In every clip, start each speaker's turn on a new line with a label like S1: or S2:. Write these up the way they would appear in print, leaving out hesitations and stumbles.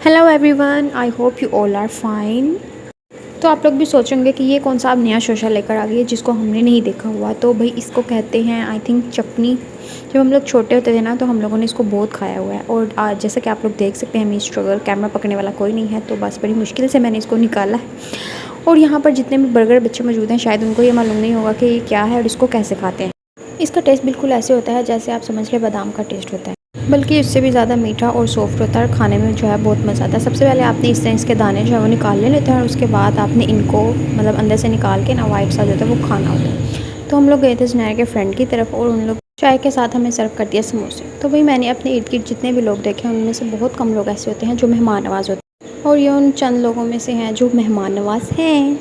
S1: Hello everyone, I hope you all are fine. तो आप लोग भी सोचेंगे कि ये कौन सा अब नया शोशा लेकर आ गई है जिसको हमने नहीं देखा हुआ। तो भाई इसको कहते हैं आई थिंक चटनी। जब हम लोग छोटे होते थे ना तो हम लोगों ने इसको बहुत खाया हुआ है। और आज जैसा कि आप लोग देख सकते हैं, मेरी स्ट्रगल, कैमरा पकड़ने वाला कोई नहीं है तो बस बड़ी मुश्किल से मैंने इसको निकाला है। और यहाँ पर जितने भी बर्गर बच्चे मौजूद हैं शायद उनको ये मालूम नहीं होगा कि ये क्या है और इसको कैसे खाते हैं। इसका टेस्ट बिल्कुल ऐसे होता है जैसे आप समझ लें बादाम का टेस्ट होता है, बल्कि उससे भी ज़्यादा मीठा और सॉफ्ट होता है और खाने में जो है बहुत मज़ा आता है। सबसे पहले आपने इस तरह इसके दाने जो है वो निकाल लेते हैं और उसके बाद आपने इनको मतलब अंदर से निकाल के ना वाइट सा जो होता है वो खाना होता है। तो हम लोग गए थे जुनैर के फ्रेंड की तरफ और उन लोग चाय के साथ हमें सर्व कर दिया समोसे। तो भाई मैंने अपने इर्द गिर्द जितने भी लोग देखे हैं उनमें से बहुत कम लोग ऐसे होते हैं जो मेहमान नवाज़ होते हैं, और ये उन चंद लोगों में से हैं जो मेहमान नवाज़ हैं।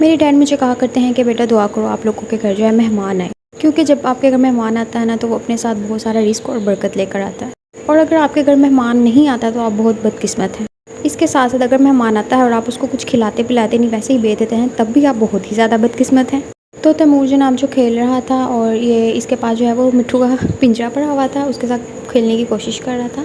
S1: मेरे डैड मुझे कहा करते हैं कि बेटा दुआ करो आप लोगों के घर जो है मेहमान आए, क्योंकि जब आपके घर मेहमान आता है ना तो वो अपने साथ बहुत सारा रिस्क और बरकत लेकर आता है। और अगर आपके घर मेहमान नहीं आता तो आप बहुत बदकिस्मत हैं। इसके साथ साथ अगर मेहमान आता है और आप उसको कुछ खिलाते पिलाते नहीं वैसे ही भेज देते हैं तब भी आप बहुत ही ज़्यादा बदकिस्मत हैं। तो तैमूर जनाब जो खेल रहा था और ये इसके पास जो है वो मिट्ठू का पिंजरा पड़ा हुआ था, उसके साथ खेलने की कोशिश कर रहा था।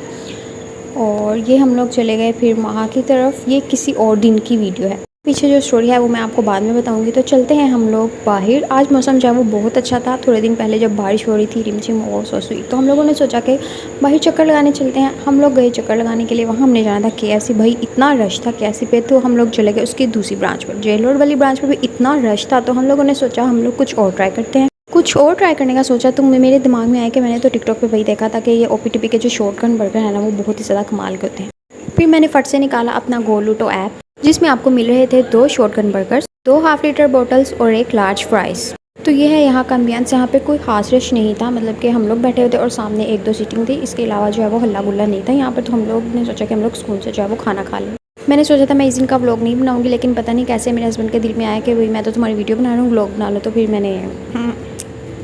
S1: और ये हम लोग चले गए फिर वहाँ की तरफ। ये किसी और दिन की वीडियो है, पीछे जो स्टोरी है वो मैं आपको बाद में बताऊंगी। तो चलते हैं हम लोग बाहर। आज मौसम जो है वो बहुत अच्छा था। थोड़े दिन पहले जब बारिश हो रही थी रिमझिम और सो स्वीट, तो हम लोगों ने सोचा कि बाहर चक्कर लगाने चलते हैं। हम लोग गए चक्कर लगाने के लिए। वहाँ हमने जाना था KFC। भाई इतना रश था KFC पे, तो हम लोग चले गए उसकी दूसरी ब्रांच पर। जेल रोड वाली ब्रांच पर भी इतना रश था तो हम लोगों ने सोचा हम लोग कुछ और ट्राई करते हैं। कुछ और ट्राई करने का सोचा तो मेरे दिमाग में आया कि मैंने तो टिकटॉक पे वही देखा था कि ये OPTP के जो शॉर्टकट बर्गर है ना वो बहुत ही ज़्यादा कमाल के होते हैं। फिर मैंने फट से निकाला अपना गोलूटो ऐप, जिसमें आपको मिल रहे थे 2 shotgun burgers, 2 half litre bottles और 1 लार्ज फ्राइज़। तो ये है यहाँ का एम्बियंस। यहाँ पे कोई खास रश नहीं था, मतलब कि हम लोग बैठे हुए थे और सामने 1-2 सीटिंग थी। इसके अलावा जो है वो हल्ला गुल्ला नहीं था यहाँ पर। तो हम लोग ने सोचा कि हम लोग सुकून से जो है वो खाना खा लें। मैंने सोचा था मैं इस दिन का व्लॉग नहीं बनाऊंगी, लेकिन पता नहीं कैसे मेरे हस्बैंड के दिल में आया कि भाई मैं तो तुम्हारी वीडियो बना रहा हूँ, व्लॉग बना लो। तो फिर मैंने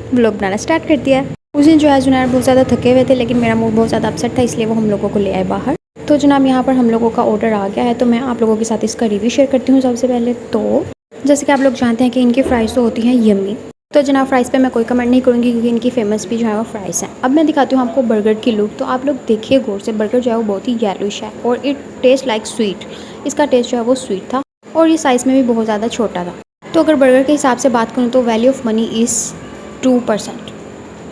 S1: व्लॉग बनाना स्टार्ट कर दिया। उस दिन जो है जुनैर बहुत ज़्यादा थके हुए थे, लेकिन मेरा मूड बहुत ज़्यादा अपसेट था, इसलिए वो हम लोगों को ले आए बाहर। तो जनाब यहाँ पर हम लोगों का ऑर्डर आ गया है, तो मैं आप लोगों के साथ इसका रिव्यू शेयर करती हूँ। सबसे पहले तो जैसे कि आप लोग जानते हैं कि इनकी फ़्राइज़ तो होती हैं यम्मी। तो जनाब फ़्राइज़ पे मैं कोई कमेंट नहीं करूँगी क्योंकि इनकी फेमस भी जो है वो फ़्राइज़ हैं। अब मैं दिखाती हूँ आपको बर्गर की लुक। तो आप लोग देखिए गौर से, बर्गर जो है वो बहुत ही येलोइश है और इट टेस्ट लाइक स्वीट। इसका टेस्ट जो है वो स्वीट था और ये साइज़ में भी बहुत ज़्यादा छोटा था। तो अगर बर्गर के हिसाब से बात करूँ तो value of money is 2%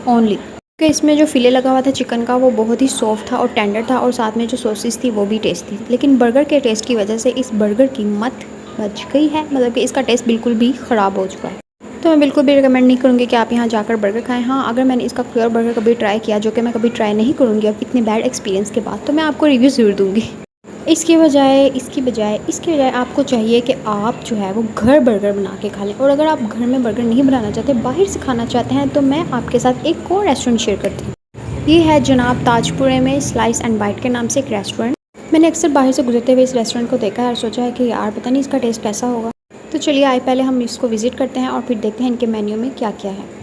S1: only, कि इसमें जो फिले लगा हुआ था चिकन का वो बहुत ही सॉफ्ट था और टेंडर था, और साथ में जो सॉसेस थी वो भी टेस्टी थी। लेकिन बर्गर के टेस्ट की वजह से इस बर्गर की मत बच गई है, मतलब कि इसका टेस्ट बिल्कुल भी ख़राब हो चुका है। तो मैं बिल्कुल भी रिकमेंड नहीं करूँगी कि आप यहाँ जाकर बर्गर खाएं। हाँ, अगर मैंने इसका कोई और बर्गर कभी ट्राई किया, जो कि मैं कभी ट्राई नहीं करूँगी अब इतने बैड एक्सपीरियंस के बाद, तो मैं आपको रिव्यू ज़रूर दूँगी। इसकी बजाय आपको चाहिए कि आप जो है वो घर बर्गर बना के खा लें। और अगर आप घर में बर्गर नहीं बनाना चाहते, बाहर से खाना चाहते हैं, तो मैं आपके साथ एक और रेस्टोरेंट शेयर करती हूँ। ये है जनाब ताजपुरे में स्लाइस एंड बाइट के नाम से एक रेस्टोरेंट। मैंने अक्सर बाहर से गुजरते हुए इस रेस्टोरेंट को देखा है और सोचा है कि यार पता नहीं इसका टेस्ट कैसा होगा। तो चलिए आए पहले हम इसको विज़िट करते हैं और फिर देखते हैं इनके मेन्यू में क्या क्या है।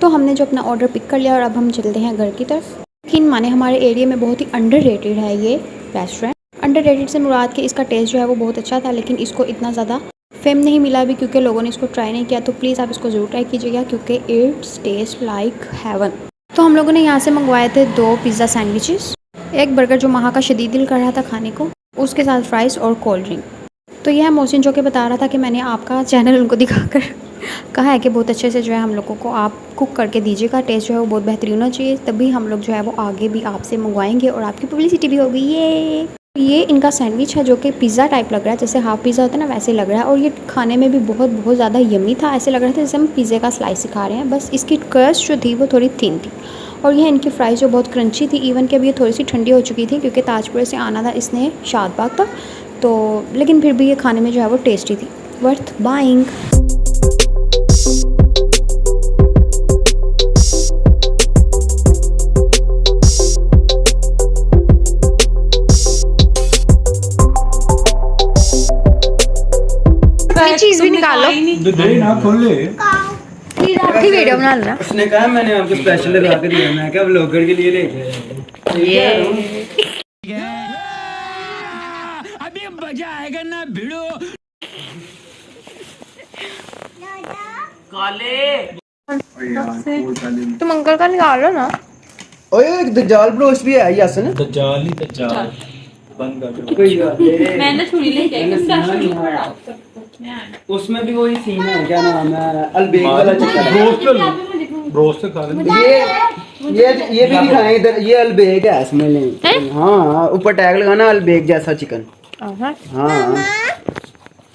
S1: तो हमने जो अपना ऑर्डर पिक कर लिया और अब हम चलते हैं घर की तरफ। लेकिन माने हमारे एरिया में बहुत ही अंडररेटेड है ये रेस्टोरेंट। अंडररेटेड से मुराद कि इसका टेस्ट जो है वो बहुत अच्छा था, लेकिन इसको इतना ज़्यादा फेम नहीं मिला अभी क्योंकि लोगों ने इसको ट्राई नहीं किया। तो प्लीज़ आप इसको ज़रूर ट्राई कीजिएगा क्योंकि इट्स टेस्ट लाइक हेवन। तो हम लोगों ने यहाँ से मंगवाए थे 2 पिज़्ज़ा सैंडविचेस, एक बर्गर जो महा का शदीद दिल कर रहा था खाने को, उसके साथ फ्राइज़ और कोल्ड ड्रिंक। तो यह है मोहसिन जो कि बता रहा था कि मैंने आपका चैनल उनको दिखाकर कहा है कि बहुत अच्छे से जो है हम लोगों को आप कुक करके दीजिएगा। टेस्ट जो है वो बहुत बेहतरीन होना चाहिए, तभी हम लोग जो है वो आगे भी आपसे मंगवाएंगे और आपकी पब्लिसिटी भी होगी। ये इनका सैंडविच है जो कि पिज़्ज़ा टाइप लग रहा है, जैसे हाफ पिज़्ज़ा होता है ना वैसे लग रहा है। और ये खाने में भी बहुत बहुत ज़्यादा यम्मी था। ऐसे लग रहा था जैसे हम पिज़्ज़े का स्लाइस खा रहे हैं, बस इसकी क्रस्ट जो थी वो थोड़ी थिन थी। और यह इनकी फ्राइज़ जो बहुत क्रंची थी, इवन कि अभी ये थोड़ी सी ठंडी हो चुकी थी क्योंकि ताजपुर से आना था इसने शादबाग तक। तो लेकिन फिर भी ये खाने में जो है वो टेस्टी थी, वर्थ बाइंग। निकाल लो।
S2: दे ना खोल ले।
S1: प्लीज आपकी वीडियो बना लेना।
S3: उसने कहा मैंने आपको स्पेशल लगा के दिया, मैं क्या ब्लॉगर के लिए लेके
S1: ये
S2: अभी मजा आएगा ना भिड़ो।
S1: तुम अंकल का निकाल लो ना।
S3: ओए एक दज्जाल ब्रोस्ट भी है यासन।
S2: दज्जाल ही दज्जाल बंद कर दो।
S3: कोई बात नहीं,
S4: मैंने छुरी लेके आई, तुम
S3: मैंने
S4: दर्शन
S3: सुना
S4: पड़ा।
S3: नहीं। उसमें भी वही सीन है, क्या नाम है, अलबेग वाला चिकन।
S2: ब्रोस्ट खा ले।
S3: ये भी दिखाएं इधर, ये अलबेग है इसमें नहीं। हाँ ऊपर टैग लगाना अलबेग जैसा चिकन। हाँ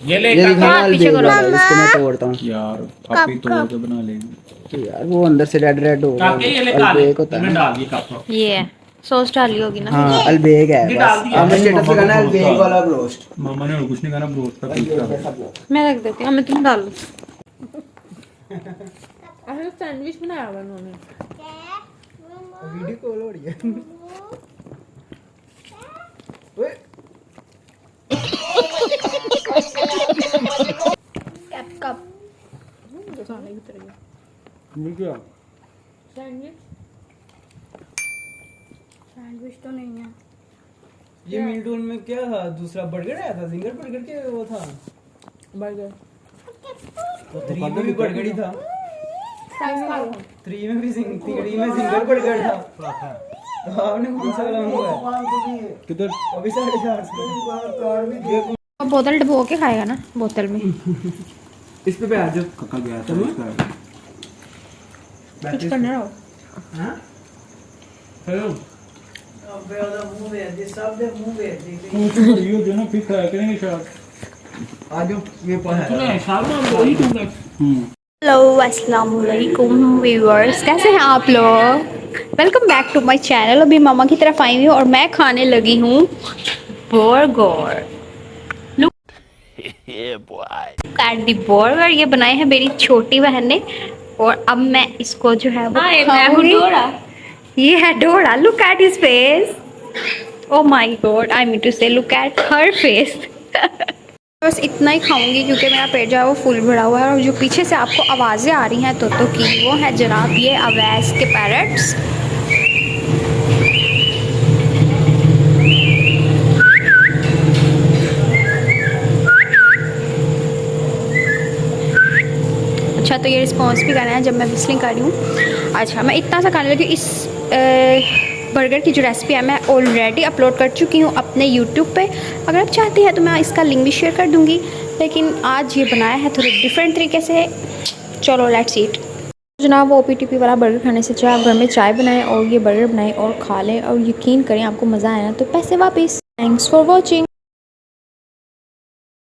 S2: ये ले
S3: ये दिखाना
S1: हाँ, पीछे
S3: अलबेग
S1: करो।
S3: वाला, इसको मैं तोड़ता हूँ
S2: यार आप ही तोड़ के बना लेंगे।
S3: यार, वो अंदर से रेड रेड होगा, अलबेग होता है।
S2: डाल दिए कप।
S1: ये सॉस डाली होगी ना।
S3: हाँ अलबेग है बस। हमें स्टेटस लगाना है अलबेग वाला ब्रोस्ट।
S2: मामा ने और कुछ नहीं कहना, ब्रोस्ट का पीस कर।
S1: मैं रख देती हूँ, हमें तुम डाल लो।
S4: अरे सैंडविच बनाया हुआ उन्होंने।
S3: वीडियो कॉल हो रही है। ओए
S1: कप सैंडविच तो नहीं है।
S3: ये मील टूल में क्या था, दूसरा बर्गर आया था, जिंगर बर्गर के वो था,
S4: बर्गर।
S3: तो 3 में भी बर्गर ही था। 3 में भी जिंगर बर्गर था। तो आपने कौन सा वाला मंगवाया?
S2: किधर?
S3: अभी 450।
S1: बोतल डबो के खाएगा ना बोतल में।
S3: इस पे बैठ जाओ।
S2: कक्का गया था उसका।
S1: कुछ करना रहो।
S3: हां
S2: हेलो
S3: अबे वाला मुंह भेज दे, सब दे मुंह भेज दे।
S2: कुछ वीडियो जो ना फिर ट्राई करेंगे शायद।
S3: आ जाओ, ये पर है।
S2: तूने शाम में वही दूंगा।
S1: हेलो अस्सलाम वालेकुम व्यूअर्स, कैसे हैं आप लोग? Welcome back to my channel. अभी मामा की तरफ आई हुई हूँ और मैं खाने लगी हूँ burger. Look at the burger. ये बनाए हैं मेरी छोटी बहन ने और अब मैं इसको जो है वो खाऊंगी। ये है Dora. Look at his face. Oh my God, I mean to say look at her face. बस इतना ही खाऊंगी क्योंकि मेरा पेट जो है वो फुल भरा हुआ है। और जो पीछे से आपको आवाज़ें आ रही हैं तोतों की, वो है जनाब ये अवैस के पैरट्स। अच्छा, तो ये रिस्पॉन्स भी कर रहे हैं जब मैं विस्लिंग कर रही हूँ। अच्छा, मैं इतना सा खाने लगी। इस बर्गर की जो रेसिपी है मैं ऑलरेडी अपलोड कर चुकी हूँ अपने यूट्यूब पे। अगर आप चाहते हैं तो मैं इसका लिंक भी शेयर कर दूँगी, लेकिन आज ये बनाया है थोड़े डिफरेंट तरीके से। चलो लेट्स ईट। जनाब वो OPTP वाला बर्गर खाने से अच्छा आप घर में चाय बनाएं और ये बर्गर बनाएं और खा लें, और यकीन करें आपको मज़ा आया ना तो पैसे वापस। Thanks for watching.